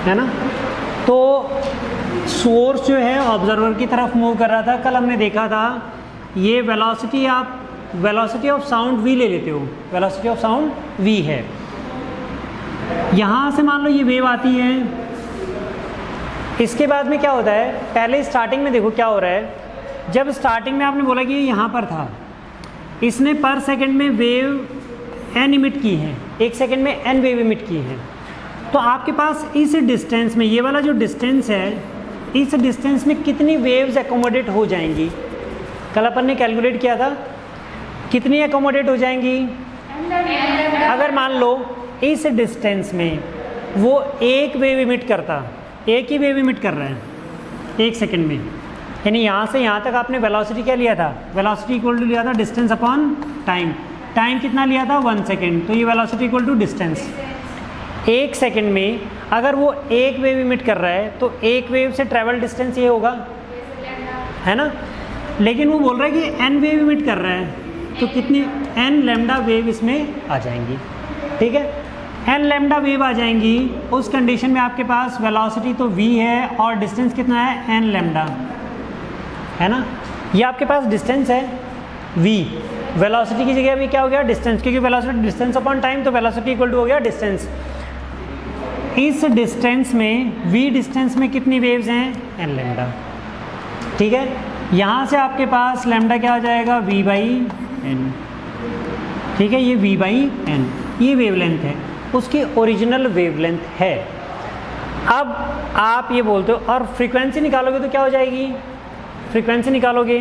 है ना। तो सोर्स जो है ऑब्जर्वर की तरफ मूव कर रहा था। कल हमने देखा था ये वेलोसिटी, आप वेलोसिटी ऑफ साउंड v ले लेते हो, वेलोसिटी ऑफ साउंड v है। यहाँ से मान लो ये वेव आती है, इसके बाद में क्या होता है, पहले स्टार्टिंग में देखो क्या हो रहा है। जब स्टार्टिंग में आपने बोला कि यहाँ पर था, इसने पर सेकंड में वेव n इमिट की है, एक सेकंड में n वेव इमिट की है। तो आपके पास इस डिस्टेंस में, ये वाला जो डिस्टेंस है, इस डिस्टेंस में कितनी वेव्स एकोमोडेट हो जाएंगी। कल अपन ने कैलकुलेट किया था कितनी एकोमोडेट हो जाएंगी। अगर मान लो इस डिस्टेंस में वो एक वेव इमिट करता, एक ही वेव इमिट कर रहा है एक सेकंड में, यानी यहाँ से यहाँ तक आपने वेलोसिटी क्या लिया था, वेलोसिटी इक्वल टू लिया था डिस्टेंस अपॉन टाइम। टाइम कितना लिया था, 1 सेकेंड। तो ये वेलोसिटी इक्वल टू डिस्टेंस। एक सेकंड में अगर वो एक वेव इमिट कर रहा है तो एक वेव से ट्रैवल डिस्टेंस ये होगा, है ना। लेकिन वो बोल रहा है कि n वेव इमिट कर रहा है, तो कितनी n लैम्डा वेव इसमें आ जाएंगी। ठीक है, n लैम्डा वेव आ जाएंगी। उस कंडीशन में आपके पास वेलोसिटी तो v है और डिस्टेंस कितना है, n लैम्डा, है ना। ये आपके पास डिस्टेंस है v, वेलोसिटी की जगह भी क्या हो गया, डिस्टेंस, क्योंकि वेलोसिटी डिस्टेंस अपॉन टाइम, तो वेलोसिटी इक्वल टू हो गया डिस्टेंस। इस डिस्टेंस में v डिस्टेंस में कितनी वेव्स हैं, n लैम्डा। ठीक है, यहाँ से आपके पास लैम्डा क्या हो जाएगा, v बाई n। ठीक है, ये v बाई n, ये वेवलेंथ है, उसकी ओरिजिनल वेवलेंथ है। अब आप ये बोलते हो और फ्रीक्वेंसी निकालोगे तो क्या हो जाएगी, फ्रीक्वेंसी निकालोगे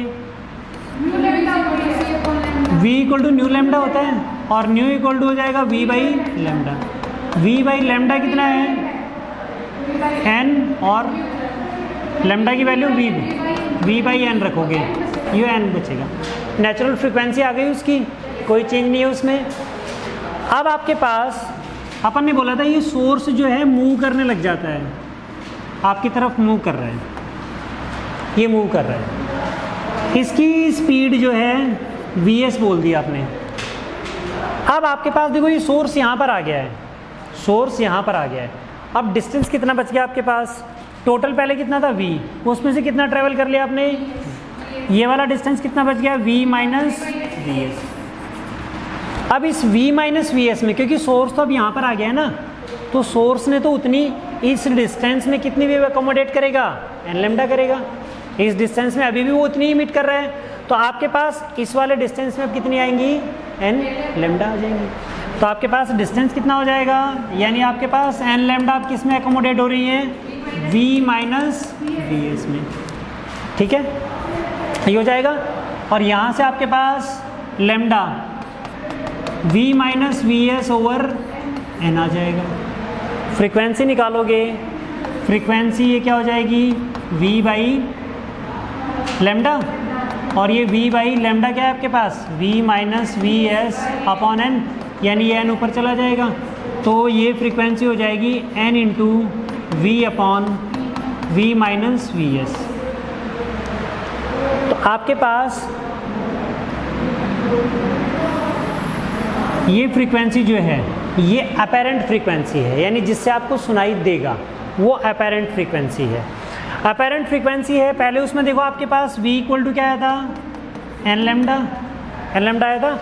v equal to nu lambda होता है, और न्यू इक्वल टू हो जाएगा v by lambda. v by lambda कितना है, n, और लैम्डा की वैल्यू v बाई n रखोगे, ये n बचेगा। नेचुरल फ्रीक्वेंसी आ गई उसकी, कोई चेंज नहीं है उसमें। अब आपके पास अपन ने बोला था ये सोर्स जो है मूव करने लग जाता है, आपकी तरफ मूव कर रहा है, ये मूव कर रहा है, इसकी स्पीड जो है vs बोल दिया आपने। अब आपके पास देखो ये सोर्स यहाँ पर आ गया है, सोर्स यहाँ पर आ गया है। अब डिस्टेंस कितना बच गया आपके पास, टोटल पहले कितना था v, उसमें से कितना ट्रेवल कर लिया आपने, ये वाला डिस्टेंस कितना बच गया, v माइनस वी एस। अब इस v माइनस वी एस में, क्योंकि सोर्स तो अब यहाँ पर आ गया है ना, तो सोर्स ने तो उतनी, इस डिस्टेंस में कितनी वेव अकोमोडेट करेगा, n लैम्डा करेगा। इस डिस्टेंस में अभी भी वो उतनी इमिट कर रहा है, तो आपके पास इस वाले डिस्टेंस में अब कितनी आएंगी, n लैम्डा आ जाएंगी। तो आपके पास डिस्टेंस कितना हो जाएगा, यानी आपके पास n लैम्डा आप किस में अकोमोडेट हो रही है, v माइनस वी एस में। ठीक है, ये हो जाएगा। और यहाँ से आपके पास lambda v minus V S over n आ जाएगा। फ्रीक्वेंसी निकालोगे, फ्रीक्वेंसी ये क्या हो जाएगी, v बाई लैम्डा, और ये v बाई लैम्डा क्या है आपके पास, v minus V S upon n, यानी ये n ऊपर चला जाएगा, तो ये फ्रीक्वेंसी हो जाएगी n into V upon v minus we S. तो आपके पास ये फ्रीक्वेंसी जो है ये अपेरेंट फ्रीक्वेंसी है, यानी जिससे आपको सुनाई देगा वो अपेरेंट फ्रीक्वेंसी है। अपेरेंट फ्रीक्वेंसी है, पहले उसमें देखो आपके पास v इक्वल टू क्या आया था, n लैम्डा, n लैम्डा आया था,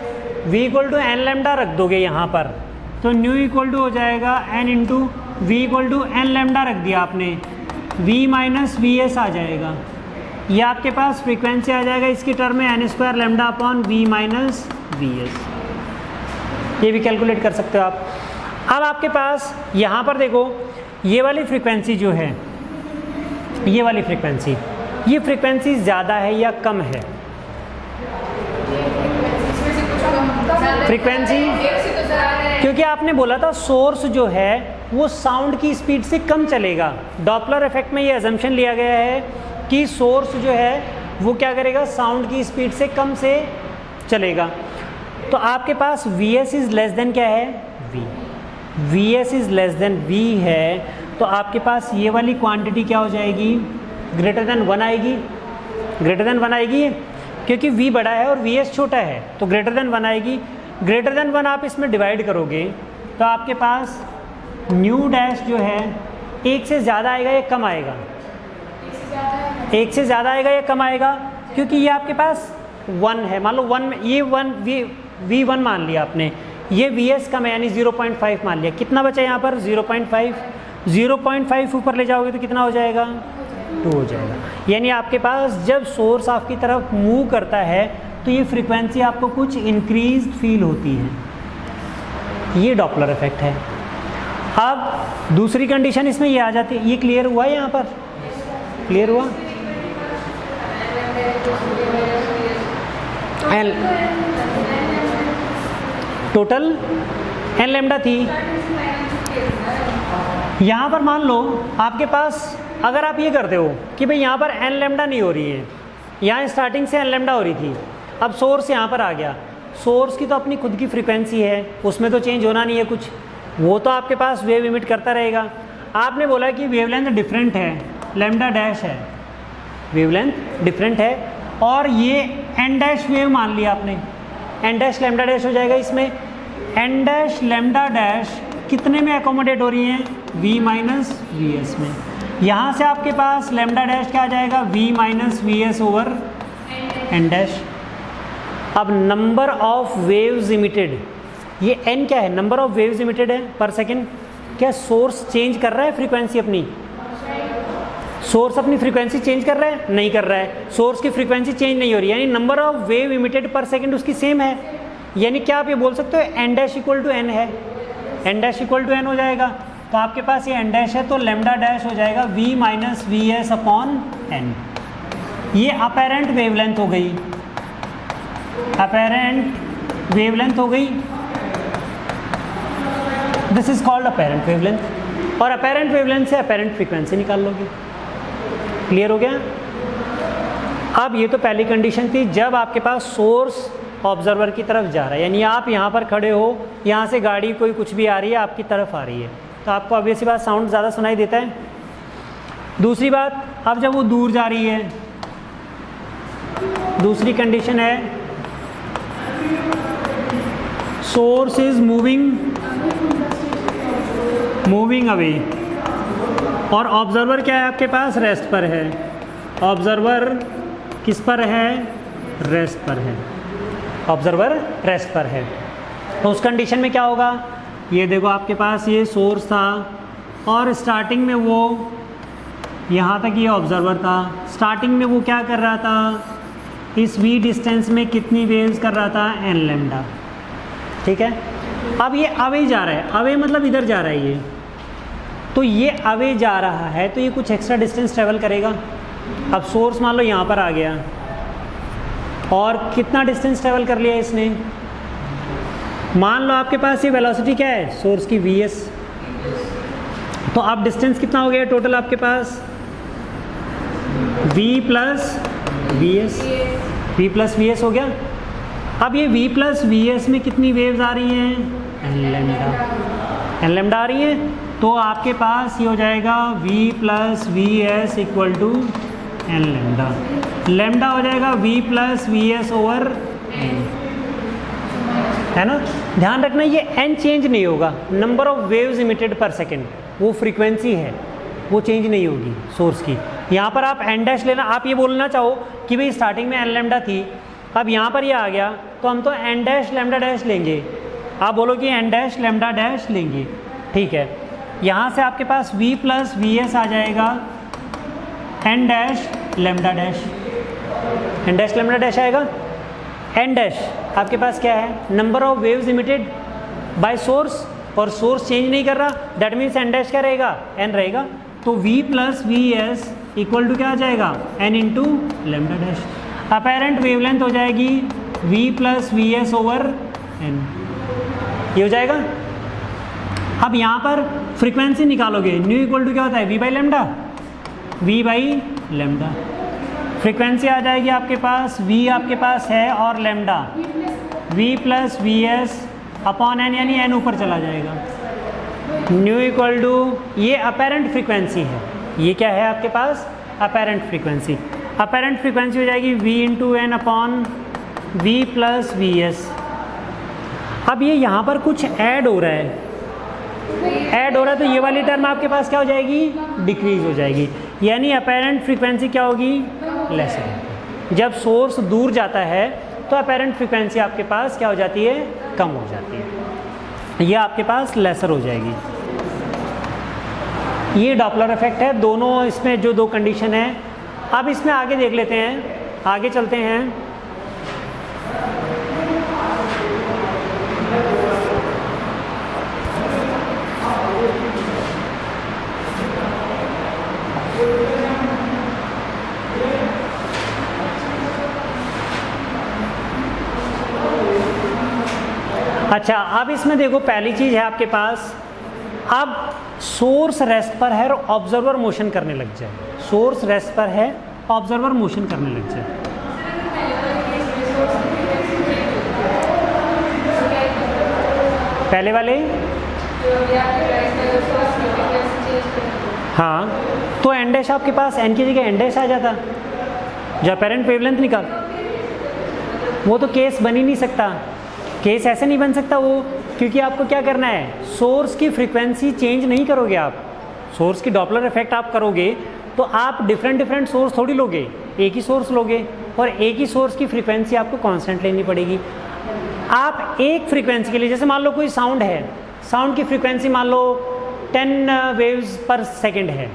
v equal to n lambda रख दोगे यहाँ पर, तो न्यू इक्वल टू हो जाएगा n into V equal to n lambda रख दिया आपने, v माइनस वी एस आ जाएगा। ये आपके पास फ्रीक्वेंसी आ जाएगा इसकी टर्म में n square lambda upon v minus we S. ये भी कैलकुलेट कर सकते हो आप। अब आपके पास यहाँ पर देखो ये वाली फ्रीक्वेंसी जो है, ये वाली फ्रीक्वेंसी, ये फ्रीक्वेंसी ज़्यादा है या कम है, फ्रीक्वेंसी, क्योंकि आपने बोला था सोर्स जो है वो साउंड की स्पीड से कम चलेगा। डॉपलर इफेक्ट में ये अजम्पशन लिया गया है कि सोर्स जो है वो क्या करेगा, साउंड की स्पीड से कम से चलेगा। तो आपके पास Vs इज़ लेस देन क्या है, V, Vs is less than V है, तो आपके पास ये वाली क्वांटिटी क्या हो जाएगी, ग्रेटर देन 1 आएगी, ग्रेटर देन 1 आएगी, क्योंकि V बड़ा है और Vs छोटा है, तो ग्रेटर देन 1 आएगी। ग्रेटर देन 1 आप इसमें डिवाइड करोगे तो आपके पास न्यू डैश जो है एक से ज़्यादा आएगा या कम आएगा? एक से ज़्यादा आएगा या कम आएगा? क्योंकि ये आपके पास 1 है, मान लो 1 में ये 1 V1 मान लिया आपने, ये VS कम है यानी 0.5 मान लिया। कितना बचा यहाँ पर? 0.5। 0.5 ऊपर ले जाओगे तो कितना हो जाएगा? 2 हो जाएगा। यानी आपके पास जब सोर्स आपकी तरफ मूव करता है तो ये फ्रीक्वेंसी आपको कुछ इंक्रीज फील होती है, ये डॉपलर इफेक्ट है। अब दूसरी कंडीशन इसमें ये आ जाती है। ये क्लियर हुआ है? यहाँ पर क्लियर हुआ? एल टोटल एन लैम्डा थी। यहाँ पर मान लो आपके पास, अगर आप ये करते हो कि भाई यहाँ पर एन लैम्डा नहीं हो रही है, यहाँ स्टार्टिंग से एन लैम्डा हो रही थी, अब सोर्स यहाँ पर आ गया, सोर्स की तो अपनी खुद की फ्रीक्वेंसी है, उसमें तो चेंज होना नहीं है कुछ, वो तो आपके पास वेव इमिट करता रहेगा। आपने बोला कि वेवलेंथ डिफरेंट है, लैम्डा डैश है, वेवलेंथ डिफरेंट है, और ये एन डैश वेव मान लिया आपने, एन डैश लैम्डा डैश हो जाएगा। इसमें एन डैश लैम्डा डैश कितने में एकोमोडेट हो रही हैं? V माइनस वी एस में। यहाँ से आपके पास लैम्डा डैश क्या आ जाएगा? V minus V S over N dash. अब नंबर ऑफ वेव्स इमिटेड, ये n क्या है? नंबर ऑफ वेव्स इमिटेड है पर सेकेंड। क्या सोर्स चेंज कर रहा है फ्रीक्वेंसी अपनी? सोर्स अपनी फ्रीक्वेंसी चेंज कर रहा है? नहीं कर रहा है। सोर्स की फ्रीक्वेंसी चेंज नहीं हो रही, यानी number of wave emitted per second उसकी सेम है। यानी क्या आप ये बोल सकते हो n dash equal to n है, n dash equal to n हो जाएगा। तो आपके पास ये एन डैश है तो लैम्डा डैश हो जाएगा V minus V S upon N. ये अपेरेंट वेवलेंथ हो गई, अपेरेंट वेवलेंथ हो गई, this is called apparent wavelength. और अपेरेंट वेवलेंथ से अपेरेंट फ्रीक्वेंसी निकाल लोगे। क्लियर हो गया? अब ये तो पहली कंडीशन थी जब आपके पास सोर्स ऑब्जर्वर की तरफ जा रहा है, यानी आप यहाँ पर खड़े हो, यहाँ से गाड़ी कोई कुछ भी आ रही है आपकी तरफ आ रही है, तो आपको ऑब्वियस सी बात साउंड ज़्यादा सुनाई देता है। दूसरी बात, अब जब वो दूर जा रही है, दूसरी कंडीशन है सोर्स इज मूविंग अवे, और ऑब्जर्वर क्या है आपके पास? रेस्ट पर है। ऑब्जर्वर किस पर है? रेस्ट पर है। ऑब्जर्वर रेस्ट पर है। तो उस कंडीशन में क्या होगा? ये देखो आपके पास ये सोर्स था और स्टार्टिंग में वो यहाँ तक ये ऑब्जर्वर था। स्टार्टिंग में वो क्या कर रहा था? इस v डिस्टेंस में कितनी वेव्स कर रहा था? n lambda. ठीक है। अब ये अवे जा रहा है, अवे मतलब इधर जा रहा है ये, तो ये अवे जा रहा है तो ये कुछ एक्स्ट्रा डिस्टेंस ट्रेवल करेगा। अब सोर्स मान लो यहाँ पर आ गया और कितना डिस्टेंस ट्रेवल कर लिया इसने? मान लो आपके पास ये वेलोसिटी क्या है सोर्स की? vs। तो अब डिस्टेंस कितना हो गया टोटल आपके पास? v प्लस वी एस हो गया। अब ये v प्लस वी एस में कितनी वेव्स आ रही हैं? एन लैम्डा आ रही है, तो आपके पास ये हो जाएगा v plus we S equal to N lambda. Lambda हो जाएगा v plus V S over N, है ना। ध्यान रखना ये n चेंज नहीं होगा, number of waves emitted per second, वो फ्रीक्वेंसी है, वो चेंज नहीं होगी सोर्स की। यहाँ पर आप एन डैश लेना, आप ये बोलना चाहो कि भाई स्टार्टिंग में एन लैम्डा थी, अब यहाँ पर ये आ गया तो हम तो एन डैश लैम्डा डैश लेंगे। आप बोलो कि एन डैश लैम्डा डैश लेंगे, ठीक है। यहाँ से आपके पास v प्लस वी एस आ जाएगा N dash lambda dash, N dash lambda dash आएगा। एन डैश आपके पास क्या है? Number of waves emitted by source, और सोर्स चेंज नहीं कर रहा, दैट मीन्स एन डैश क्या रहेगा? एन रहेगा। तो v plus we S equal to क्या आ जाएगा? N into lambda dash. Apparent wavelength हो जाएगी v plus V S over N, ये हो जाएगा। अब यहाँ पर फ्रीक्वेंसी निकालोगे, न्यू इक्वल टू क्या होता है? v by lambda, v by lambda. Frequency आ जाएगी आपके पास, v आपके पास है और lambda, v plus V S upon n, यानी एन ऊपर चला जाएगा। न्यू इक्वल टू, ये अपेरेंट फ्रीक्वेंसी है, ये क्या है आपके पास? Apparent frequency. अपेरेंट फ्रीक्वेंसी हो जाएगी v into n upon v plus we s. अब ये यहाँ पर कुछ ऐड हो रहा है, ऐड हो रहा है तो ये वाली टर्म आपके पास क्या हो जाएगी, डिक्रीज हो जाएगी, यानी अपेरेंट फ्रीक्वेंसी क्या होगी, लेसर। जब सोर्स दूर जाता है तो अपेरेंट फ्रीक्वेंसी आपके पास क्या हो जाती है, कम हो जाती है, ये आपके पास लेसर हो जाएगी। ये डॉपलर इफेक्ट है, दोनों इसमें जो दो कंडीशन है। अब इसमें आगे देख लेते हैं, आगे चलते हैं। अच्छा, अब इसमें देखो पहली चीज है आपके पास, अब सोर्स रेस्ट पर है और ऑब्जर्वर मोशन करने लग जाए, सोर्स रेस्ट पर है, ऑब्जर्वर मोशन करने लग जाए। पहले वाले हाँ, तो एन डैश आपके पास एन की जगह एन डैश आ जाता, जो अपेरेंट वेवलेंथ निकाल, वो तो केस बन ही नहीं सकता, केस ऐसे नहीं बन सकता वो, क्योंकि आपको क्या करना है, सोर्स की फ्रीक्वेंसी चेंज नहीं करोगे आप, सोर्स की डॉपलर इफेक्ट आप करोगे तो आप डिफरेंट सोर्स थोड़ी लोगे, एक ही सोर्स लोगे और एक ही सोर्स की फ्रीक्वेंसी आपको कांस्टेंट लेनी पड़ेगी। आप एक फ्रीक्वेंसी के लिए, जैसे मान लो कोई साउंड है, साउंड की फ्रीक्वेंसी मान लो 10 वेव्स पर सेकेंड है,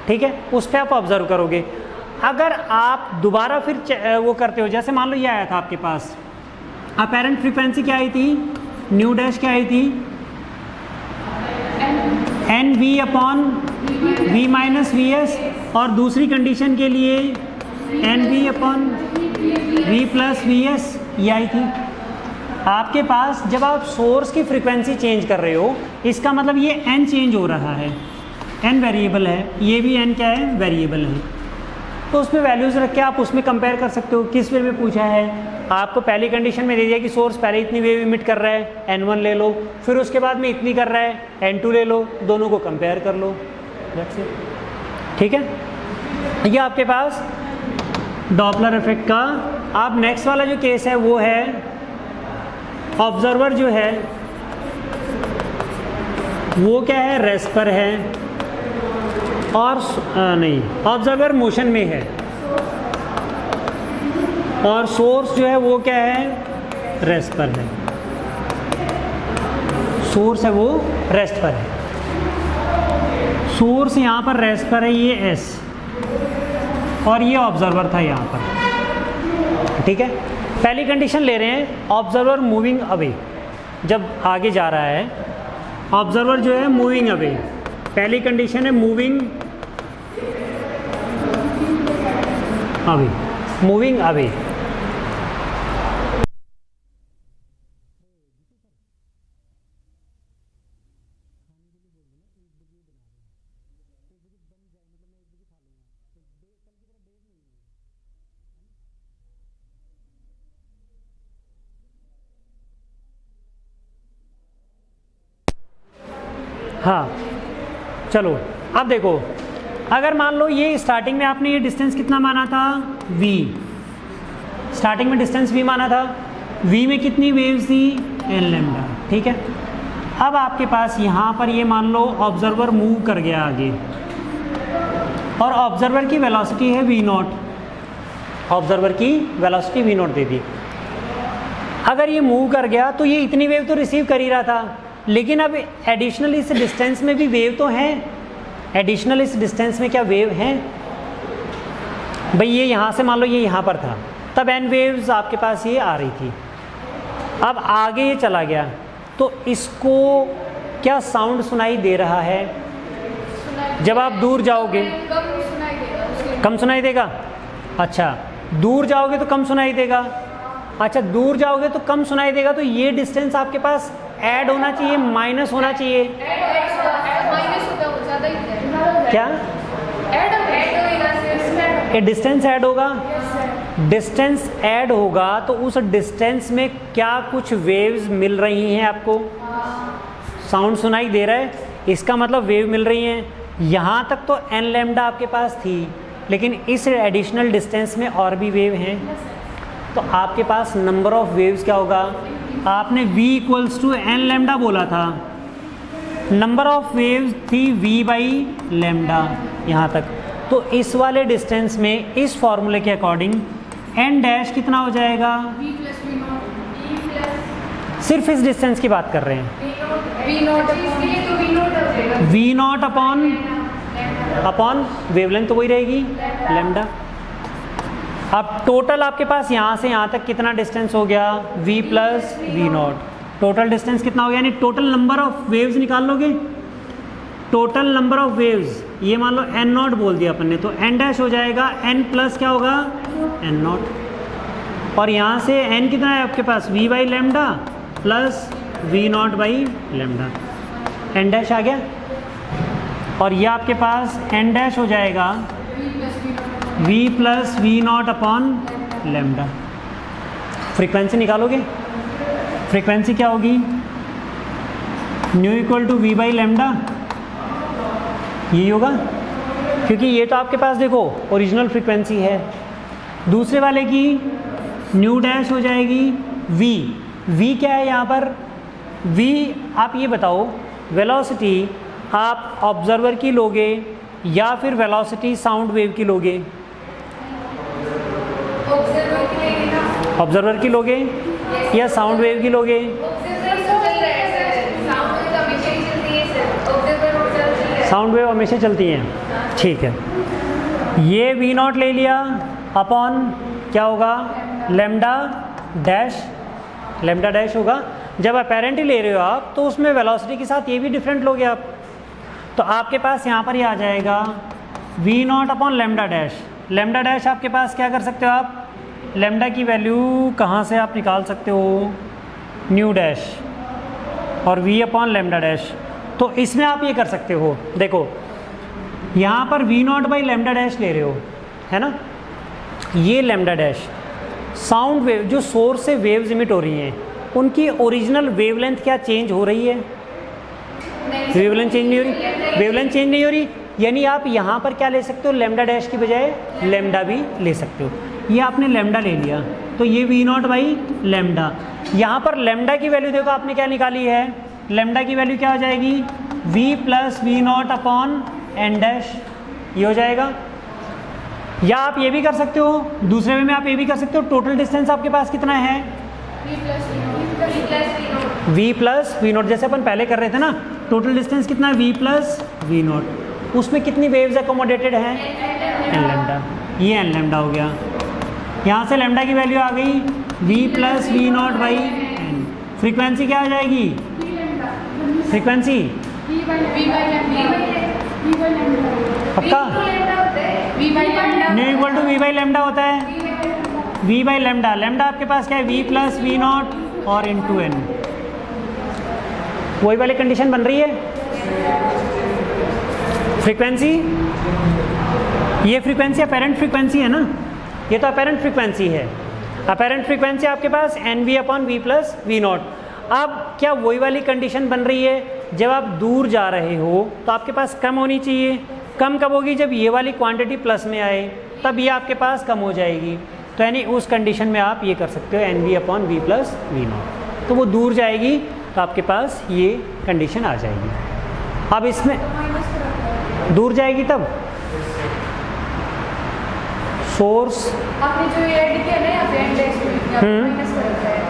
ठीक है, उस पर आप ऑब्जर्व करोगे। अगर आप दोबारा फिर वो करते हो, जैसे मान लो ये आया था आपके पास, अपेरेंट फ्रीक्वेंसी क्या आई थी, न्यू डैश क्या आई थी, N we upon V minus we S, और दूसरी कंडीशन के लिए N we upon we plus we S, ये आई थी। आपके पास जब आप सोर्स की फ्रीक्वेंसी चेंज कर रहे हो, इसका मतलब ये एन चेंज हो रहा है, एन वेरिएबल है, ये भी एन क्या है, वेरिएबल है, तो उसमें वैल्यूज़ रख के आप उसमें कंपेयर कर सकते हो। किस वे में पूछा है, आपको पहली कंडीशन में दे दिया कि सोर्स पहले इतनी वेव इमिट कर रहा है, n1 ले लो, फिर उसके बाद में इतनी कर रहा है, n2 ले लो, दोनों को कंपेयर कर लो, ठीक है। ये आपके पास डॉपलर इफेक्ट का। अब नेक्स्ट वाला जो केस है वो है, ऑब्जर्वर जो है वो क्या है, रेस्ट पर है, और नहीं, ऑब्जर्वर मोशन में है, और सोर्स जो है वो क्या है, रेस्ट पर है, सोर्स है वो रेस्ट पर है, सोर्स यहाँ पर रेस्ट पर है, ये एस, और ये ऑब्जर्वर था यहाँ पर, ठीक है। पहली कंडीशन ले रहे हैं, ऑब्जर्वर मूविंग अवे, जब आगे जा रहा है ऑब्जर्वर जो है मूविंग अवे, पहली कंडीशन है मूविंग अवे, मूविंग अवे। हाँ चलो, अब देखो, अगर मान लो ये स्टार्टिंग में आपने ये डिस्टेंस कितना माना था, v, स्टार्टिंग में डिस्टेंस v माना था, v में कितनी वेव्स थी, n लैम्डा, ठीक है। अब आपके पास यहाँ पर ये मान लो ऑब्जर्वर मूव कर गया आगे, और ऑब्जर्वर की वेलोसिटी है v नॉट, ऑब्जर्वर की वेलोसिटी v नॉट दे दी। अगर ये मूव कर गया तो ये इतनी वेव तो रिसीव कर ही रहा था, लेकिन अब एडिशनल इस डिस्टेंस में भी वेव तो हैं, एडिशनल इस डिस्टेंस में क्या वेव हैं भाई, ये यहाँ से मान लो ये यहाँ पर था, तब n वेव्स आपके पास ये आ रही थी। अब आगे ये चला गया तो इसको क्या साउंड सुनाई दे रहा है, जब आप दूर जाओगे कम सुनाई देगा, अच्छा दूर जाओगे तो कम सुनाई देगा, अच्छा दूर जाओगे तो कम सुनाई देगा, तो ये डिस्टेंस आपके पास ऐड होना चाहिए, माइनस होना चाहिए, क्या ये डिस्टेंस ऐड होगा, डिस्टेंस ऐड होगा तो उस डिस्टेंस में क्या कुछ वेव्स मिल रही हैं आपको, साउंड सुनाई दे रहा है, इसका मतलब वेव मिल रही हैं। यहाँ तक तो n लैम्डा आपके पास थी, लेकिन इस एडिशनल डिस्टेंस में और भी वेव हैं, तो आपके पास नंबर ऑफ वेव्स क्या होगा, आपने v equals to n lambda बोला था, नंबर ऑफ वेव्स थी v बाई लेमडा यहाँ तक। तो इस वाले डिस्टेंस में इस फॉर्मूले के अकॉर्डिंग n डैश कितना हो जाएगा? सिर्फ इस डिस्टेंस की बात कर रहे हैं। v नॉट अपॉन वेवलेंथ तो वही रहेगी लेमडा। अब टोटल आपके पास यहाँ से यहाँ तक कितना डिस्टेंस हो गया? v plus we naught. Total distance कितना हो गया? यानी टोटल नंबर ऑफ वेव्स निकाल लोगे। टोटल नंबर ऑफ वेव्स ये मान लो n नॉट बोल दिया अपन ने, तो n डैश हो जाएगा n प्लस क्या होगा? n nought. और यहाँ से n कितना है आपके पास? v by lambda plus v nought by lambda. n dash आ गया। और ये आपके पास n डैश हो जाएगा v plus we not upon lambda. Frequency निकालोगे? फ्रीक्वेंसी क्या होगी? Nu equal to V by lambda, यही होगा, क्योंकि ये तो आपके पास देखो ओरिजिनल फ्रीक्वेंसी है। दूसरे वाले की न्यू डैश हो जाएगी वी। वी क्या है यहाँ पर? वी आप ये बताओ, वेलोसिटी आप ऑब्जर्वर की लोगे या फिर वेलोसिटी साउंड वेव की लोगे? ऑब्जर्वर की लोगे या साउंड वेव की लोगे? साउंड वेव हमेशा चलती हैं, ठीक है। ये वी नॉट ले लिया अपॉन क्या होगा? Lambda dash. लेमडा डैश होगा। जब अपेरेंट ही ले रहे हो आप तो उसमें वेलोसिटी के साथ ये भी डिफरेंट लोगे आप, तो आपके पास यहाँ पर ये आ जाएगा V not upon lambda dash. Lambda dash आपके पास क्या कर सकते हो आप? लेमडा की वैल्यू कहाँ से आप निकाल सकते हो? न्यू डैश और v अपॉन लेमडा डैश। तो इसमें आप ये कर सकते हो, देखो यहाँ पर v nought by lambda dash ले रहे हो, है ना? ये लेमडा डैश साउंड वेव जो सोर्स से वेव्स इमिट हो रही हैं उनकी ओरिजिनल वेवलेंथ क्या चेंज हो रही है? वेवलेंथ चेंज नहीं हो रही। वेवलेंथ चेंज नहीं हो रही, यानी आप यहाँ पर क्या ले सकते हो? लेमडा डैश की बजाय लेमडा भी ले सकते हो। ये आपने लेमडा ले लिया तो ये वी नॉट बाई लेमडा। यहाँ पर लेमडा की वैल्यू देखो आपने क्या निकाली है? लेमडा की वैल्यू क्या हो जाएगी? v plus we not upon N dash, ये हो जाएगा। या आप ये भी कर सकते हो, दूसरे वे में आप ये भी कर सकते हो, टोटल डिस्टेंस आपके पास कितना है? v प्लस वी नॉट, जैसे अपन पहले कर रहे थे ना, टोटल डिस्टेंस कितना है? v plus we naught. उसमें कितनी वेव्स अकोमोडेटेड हैं? N lambda. ये एन लेमडा हो गया। यहाँ से लेमडा की वैल्यू आ गई v plus we not by N. Frequency क्या आ जाएगी? फ्रीक्वेंसी पक्का nu equal to V by lambda होता है। v बाई लेमडा, लेमडा आपके पास क्या है? v प्लस वी नॉट और इंटू एन। वही वाली कंडीशन बन रही है। फ्रीक्वेंसी, ये फ्रीक्वेंसी अपेरेंट फ्रीक्वेंसी है ना, ये तो अपेरेंट फ्रीक्वेंसी है। अपेरेंट फ्रीक्वेंसी आपके पास n we upon we plus we nought. अब क्या वही वाली कंडीशन बन रही है? जब आप दूर जा रहे हो तो आपके पास कम होनी चाहिए। कम कब होगी? जब ये वाली क्वांटिटी प्लस में आए, तब ये आपके पास कम हो जाएगी। तो यानी उस कंडीशन में आप ये कर सकते हो N we upon we plus we naught. तो वो दूर जाएगी तो आपके पास ये कंडीशन आ जाएगी। अब इसमें दूर जाएगी तब सोर्स आपने जो ये ऐड किया ना यहाँ पे माइनस कर रखा है,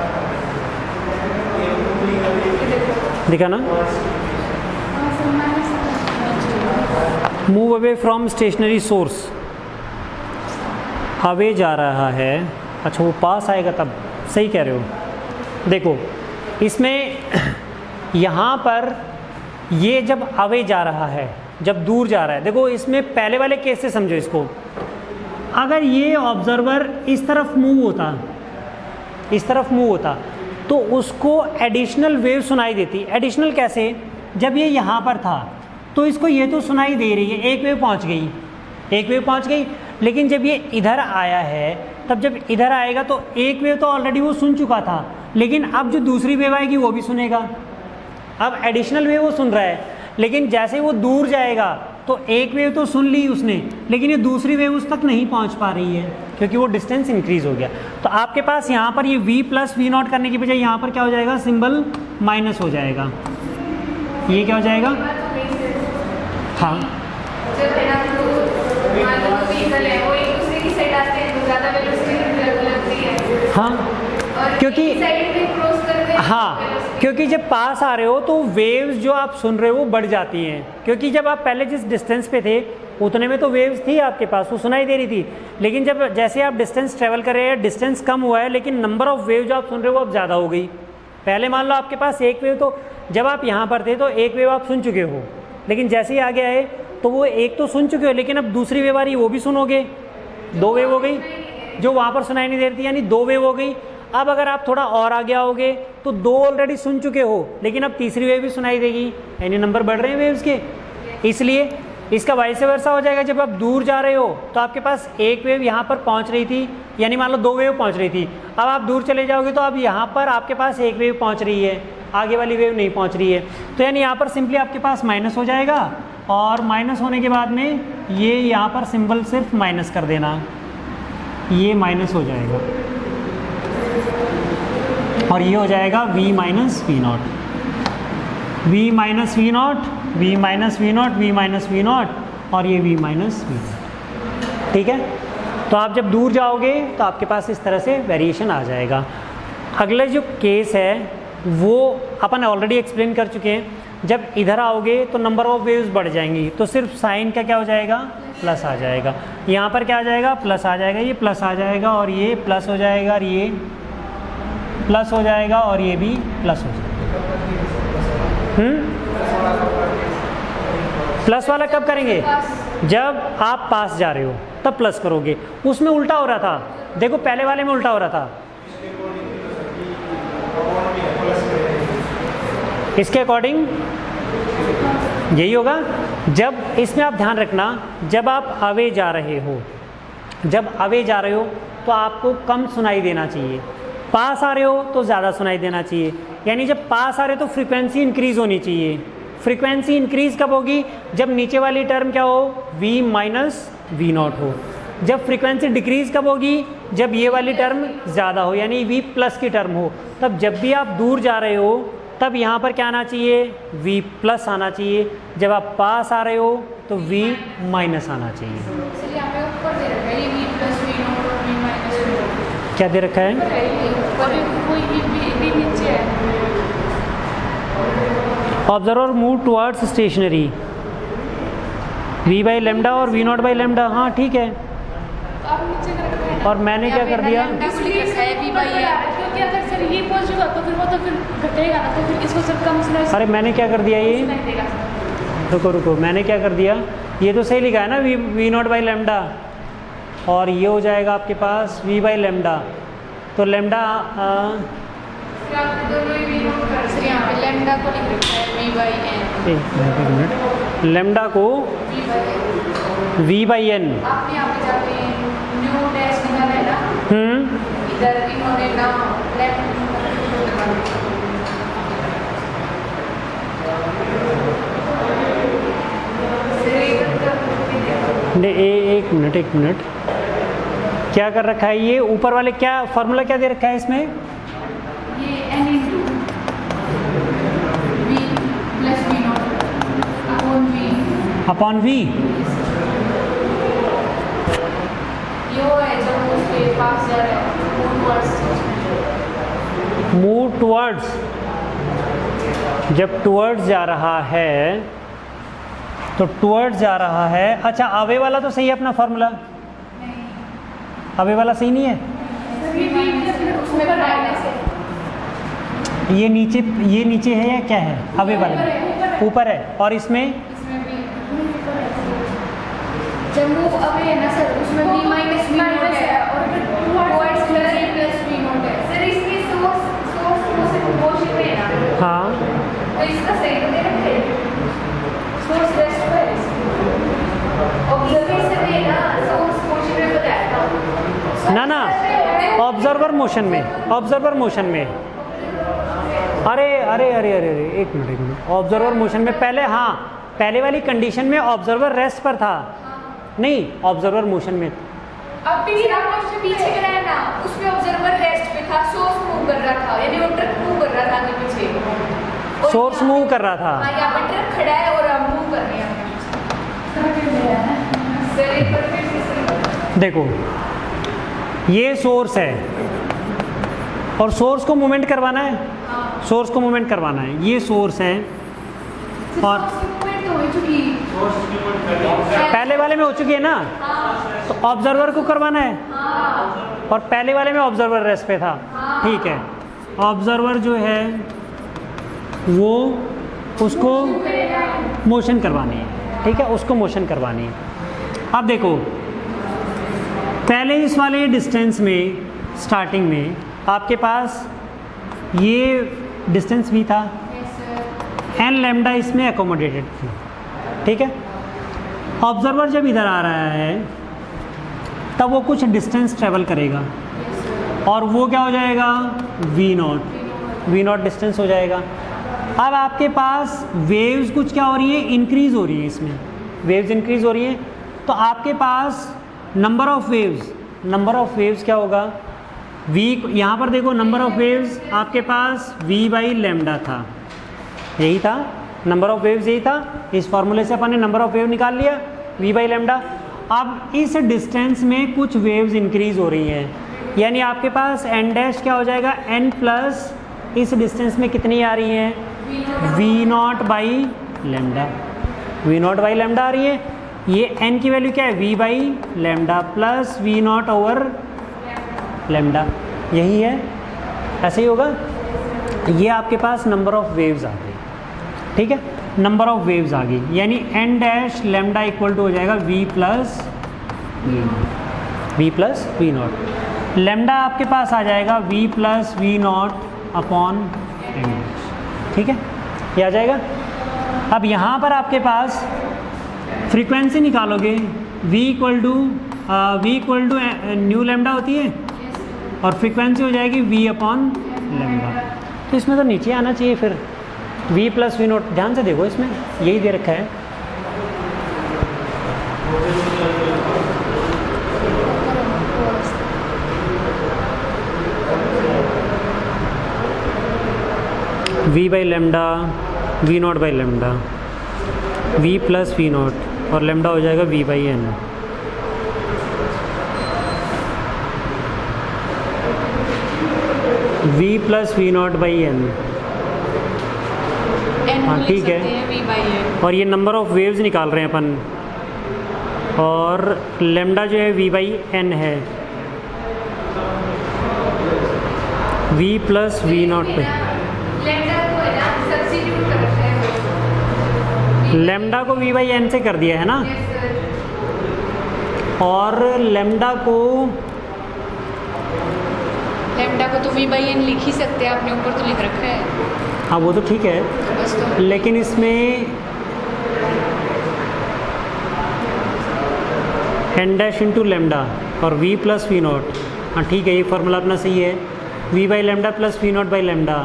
दिखा ना? Move away from stationary source, away जा रहा है। अच्छा वो पास आएगा तब, सही कह रहे हो। देखो इसमें यहाँ पर ये जब अवे जा रहा है, जब दूर जा रहा है, देखो इसमें पहले वाले केस से समझो इसको। अगर ये ऑब्जर्वर इस तरफ मूव होता, इस तरफ मूव होता तो उसको एडिशनल वेव सुनाई देती। एडिशनल कैसे? जब ये यहाँ पर था तो इसको ये तो सुनाई दे रही है, एक वेव पहुँच गई, एक वेव पहुँच गई। लेकिन जब ये इधर आया है, तब जब इधर आएगा तो एक वेव तो ऑलरेडी वो सुन चुका था, लेकिन अब जो दूसरी वेव आएगी वो भी सुनेगा। अब एडिशनल वेव वो सुन रहा है, लेकिन जैसे वो दूर जाएगा तो एक वेव तो सुन ली उसने, लेकिन ये दूसरी वेव उस तक नहीं पहुंच पा रही है क्योंकि वो डिस्टेंस इंक्रीज हो गया। तो आपके पास यहाँ पर ये v प्लस वी नॉट करने की बजाय यहाँ पर क्या हो जाएगा? सिंबल माइनस हो जाएगा। ये क्या हो जाएगा? हाँ जब है ना तो मान लो व्हीकल है वो एक दूसरे की साइड आते हैं तो ज़्यादा वेलोसिटी लगती है। हाँ और क्योंकि साइड में क्रॉस करते हैं हाँ क्योंकि जब पास आ रहे हो तो वेव्स जो आप सुन रहे हो वो बढ़ जाती हैं, क्योंकि जब आप पहले जिस डिस्टेंस पे थे उतने में तो वेव्स थी आपके पास, वो सुनाई दे रही थी, लेकिन जब जैसे आप डिस्टेंस ट्रेवल कर रहे हैं डिस्टेंस कम हुआ है लेकिन नंबर ऑफ़ वेव जो आप सुन रहे हो वो अब ज़्यादा हो गई। पहले मान लो आपके पास एक वेव, तो जब आप यहाँ पर थे तो एक वेव आप सुन चुके हो, लेकिन जैसे ही आगे आए तो वो एक तो सुन चुके हो लेकिन अब दूसरी वेव आ रही वो भी सुनोगे, दो वेव हो गई, जो वहाँ पर सुनाई नहीं दे रही थी यानी दो वेव हो गई। अब अगर आप थोड़ा और आगे आओगे तो दो ऑलरेडी सुन चुके हो लेकिन अब तीसरी वेव भी सुनाई देगी, यानी नंबर बढ़ रहे हैं वेव्स के। इसलिए इसका वाइस वर्सा हो जाएगा, जब आप दूर जा रहे हो तो आपके पास एक वेव यहाँ पर पहुँच रही थी, यानी मान लो दो वेव पहुँच रही थी, अब आप दूर चले जाओगे तो अब यहाँ पर आपके पास एक वेव पहुँच रही है, आगे वाली वेव नहीं पहुँच रही है, तो यानी यहाँ पर सिंपली आपके पास माइनस हो जाएगा, और माइनस होने के बाद में ये यहाँ पर सिंबल सिर्फ माइनस कर देना, ये माइनस हो जाएगा और ये हो जाएगा v minus v nought, v minus v nought, v minus v nought, v minus v nought, और ये v माइनस वी नॉट। ठीक है, तो आप जब दूर जाओगे तो आपके पास इस तरह से वेरिएशन आ जाएगा। अगला जो केस है वो अपन ऑलरेडी एक्सप्लेन कर चुके हैं, जब इधर आओगे तो नंबर ऑफ वेव्स बढ़ जाएंगी, तो सिर्फ साइन का क्या हो जाएगा? प्लस आ जाएगा। यहाँ पर क्या आ जाएगा? प्लस आ जाएगा, ये प्लस आ जाएगा और ये प्लस हो जाएगा और ये प्लस हो जाएगा और ये भी प्लस हो जाएगा। प्लस वाला कब करेंगे? जब आप पास जा रहे हो तब प्लस करोगे। उसमें उल्टा हो रहा था, देखो पहले वाले में उल्टा हो रहा था, इसके अकॉर्डिंग यही होगा। जब इसमें आप ध्यान रखना, जब आप अवे जा रहे हो, जब अवे जा रहे हो तो आपको कम सुनाई देना चाहिए, पास आ रहे हो तो ज़्यादा सुनाई देना चाहिए। यानी जब पास आ रहे हो तो फ्रीक्वेंसी इंक्रीज़ होनी चाहिए। फ्रीक्वेंसी इंक्रीज़ कब होगी? जब नीचे वाली टर्म क्या हो? v माइनस वी नॉट हो। जब फ्रीक्वेंसी डिक्रीज़ कब होगी? जब ये वाली टर्म ज़्यादा हो, यानी v प्लस की टर्म हो। तब जब भी आप दूर जा रहे हो तब यहाँ पर क्या आना चाहिए? v प्लस आना चाहिए। जब आप पास आ रहे हो तो v माइनस आना चाहिए। इसलिए यहाँ पे ऊपर दे रखा है ये v प्लस वी नॉट और v माइनस वी नॉट। क्या दे रखा है? कोई भी नीचे है। Observer move towards stationary, v by lambda और v नॉट बाई लेमडा। हाँ ठीक है, आप नीचे कर रखा है ना। और मैंने क्या कर दिया? इसलिए है v बाई है, क्योंकि अगर सर ये पॉजिटिव है तो फिर वो तो फिर घटेगा ना, तो फिर इसको सिर्फ कम सुनाई अरे मैंने क्या कर दिया? ये देगा। रुको रुको, मैंने क्या कर दिया? ये तो सही लिखा है ना, v नॉट बाई लेमडा, और ये हो जाएगा आपके पास v बाई लेमडा। तो लेमडा आपने दोनों ही v नॉट कर दिया। यहाँ पे लैम्डा को लिख रखा है v बाई n। एक मिनट, लेमडा को v बाई n। आपने यहाँ पे जाके न्यू डैश निकाला है ना, इधर इन्होंने ना लेफ्ट एक मिनट, क्या कर रखा है? ये ऊपर वाले क्या फॉर्मूला क्या दे रखा है इसमें? ये n into v plus we not upon v। ये वो है जब उसके पास जा रहा है मूव टुवर्ड्स, जब टुवर्ड्स जा रहा है तो टुवर्ड्स जा रहा है। अच्छा अवे वाला तो सही है अपना फॉर्मूला, अवे वाला सही नहीं है। ये नीचे है या क्या है? अवे वाला ऊपर है, और इसमें जब मूव अवे है ना सर, उसमें v माइनस वी नॉट है और फिर टुवर्ड्स प्लस वी नॉट है। सर इसकी सोर्स मोशन में है ना, हाँ तो इसका सही तो दे रखे सोर्स रेस्ट पर ऑब्जर्वर से भी ना सोर्स मोशन में बताया था ना ऑब्जर्वर मोशन में, ऑब्जर्वर मोशन में। अरे एक मिनट, ऑब्जर्वर मोशन में पहले, हाँ पहले वाली कंडीशन में ऑब्जर्वर रेस्ट पर था, नहीं ऑब्जर्वर मोशन में। अब भी आपने पीछे कराया ना, उसमें ऑब्जर्वर रेस्ट पे था, सोर्स मूव कर रहा था, यानी ऑब्जेक्ट मूव कर रहा था आगे पीछे। सोर्स मूव कर रहा था। हाँ, यहाँ पर ट्रक खड़ा है और हम मूव कर रहे हैं। सर एक बार फिर से देखो ये सोर्स है और सोर्स को मूवमेंट करवाना है, सोर्स को मूवमेंट करवाना है। ये सोर्स है और मूवमेंट तो हो चुकी। पहले वाले में हो चुकी है ना, तो ऑब्जर्वर को करवाना है और पहले वाले में ऑब्जर्वर रेस्ट पे था। ठीक है, ऑब्जर्वर जो है वो उसको मोशन करवानी है। ठीक है, उसको मोशन करवानी है। अब देखो पहले इस वाले डिस्टेंस में स्टार्टिंग में आपके पास ये डिस्टेंस भी था, एन लैम्डा इसमें एकोमोडेटेड थी। ठीक है, ऑब्जर्वर जब इधर आ रहा है तब वो कुछ डिस्टेंस ट्रेवल करेगा और वो क्या हो जाएगा, वी नॉट डिस्टेंस हो जाएगा। अब आपके पास वेव्स कुछ क्या हो रही है, इंक्रीज़ हो रही है। इसमें वेव्स इंक्रीज़ हो रही है तो आपके पास नंबर ऑफ़ वेव्स क्या होगा, वी। यहाँ पर देखो नंबर ऑफ़ वेव्स आपके पास v बाई लैम्डा था, यही था नंबर ऑफ़ वेव्स, यही था। इस फॉर्मूले से अपन ने नंबर ऑफ़ वेव निकाल लिया v बाई लैम्डा। अब इस डिस्टेंस में कुछ वेव्स इंक्रीज़ हो रही हैं, यानी आपके पास n डैश क्या हो जाएगा, n प्लस इस डिस्टेंस में कितनी आ रही हैं, v नॉट बाई लैम्डा, आ रही है। ये n की वैल्यू क्या है, v by lambda plus we nought over lambda, यही है, ऐसे ही होगा। ये आपके पास नंबर ऑफ़ वेव्स आ गई। ठीक है, नंबर ऑफ़ वेव्स आ गई, यानी n dash lambda equal to हो जाएगा v plus we nought. Lambda आपके पास आ जाएगा v plus we not upon n dash. ठीक है, ये आ जाएगा। अब यहाँ पर आपके पास फ्रीक्वेंसी निकालोगे, v equal to nu lambda होती है और फ्रीक्वेंसी हो जाएगी v अपॉन लैम्डा। तो इसमें तो नीचे आना चाहिए फिर v प्लस वी नॉट। ध्यान से देखो इसमें यही दे रखा है। v by lambda, v not by lambda, v plus we nought और लैम्डा हो जाएगा v by n. v plus we not by n, हाँ ठीक है। और ये नंबर ऑफ़ वेव्स निकाल रहे हैं अपन, और लैम्डा जो है v बाई एन है, v plus we not by. Lambda को v बाई एन से कर दिया है ना, और लैम्डा को तो v बाई एन लिख ही सकते हैं, आपने ऊपर तो लिख रखा है। हाँ वो तो ठीक है, बस तो लेकिन इसमें n डैश इंटू लैम्डा और v प्लस वी नॉट। हाँ ठीक है, ये फार्मूला अपना सही है, v by lambda plus we not by lambda.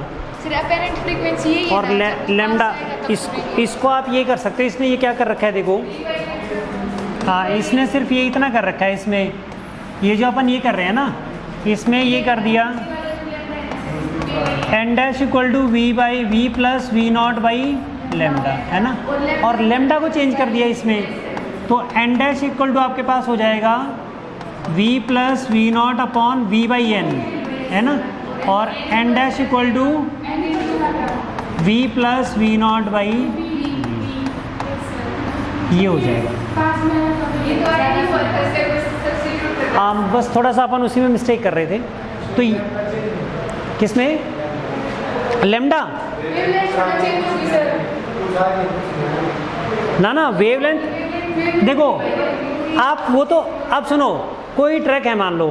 सिर्फ अपेरेंट फ्रीक्वेंसी यही है और लैम्डा इसको आप ये कर सकते हो। इसने ये क्या कर रखा है देखो, हाँ इसने सिर्फ ये इतना कर रखा है। इसमें ये जो अपन ये कर रहे हैं ना, इसमें ये कर दिया n dash equal to v plus we not by lambda, है ना, और लैम्डा को चेंज कर दिया इसमें, तो n डैश इक्वल टू आपके पास हो जाएगा v plus we not upon v by n, है ना, और n dash equal to v plus we not by, ये हो जाएगा। बस थोड़ा सा अपन उसी में मिस्टेक कर रहे थे। तो किस में, लैम्डा ना वेवलेंथ। देखो आप वो तो, अब सुनो, कोई ट्रैक है, मान लो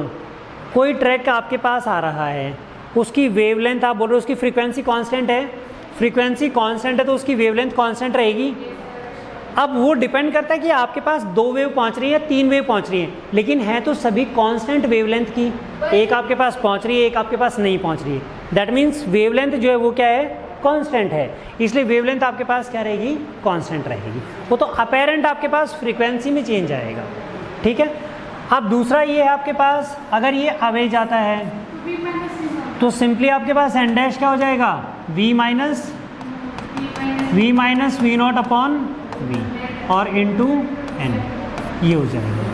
कोई ट्रैक आपके पास आ रहा है, उसकी वेवलेंथ आप बोल रहे हो उसकी फ्रीक्वेंसी कांस्टेंट है, फ्रीक्वेंसी कांस्टेंट है तो उसकी वेवलेंथ कांस्टेंट रहेगी। अब वो डिपेंड करता है कि आपके पास 2 वेव पहुंच रही है, 3 वेव पहुंच रही है, लेकिन है तो सभी कांस्टेंट वेवलेंथ की। एक आपके पास पहुंच रही है, एक आपके पास नहीं पहुंच रही है। दैट मीन्स वेवलेंथ जो है वो क्या है, कांस्टेंट है, इसलिए वेवलेंथ आपके पास क्या रहेगी, कांस्टेंट रहेगी। वो तो अपेरेंट आपके पास फ्रीक्वेंसी में चेंज आएगा। ठीक है, अब दूसरा ये है आपके पास, अगर ये अवे जाता है तो सिंपली आपके पास n डैश क्या हो जाएगा, v minus v minus v not upon v और इंटू एन, ये हो जाएगा।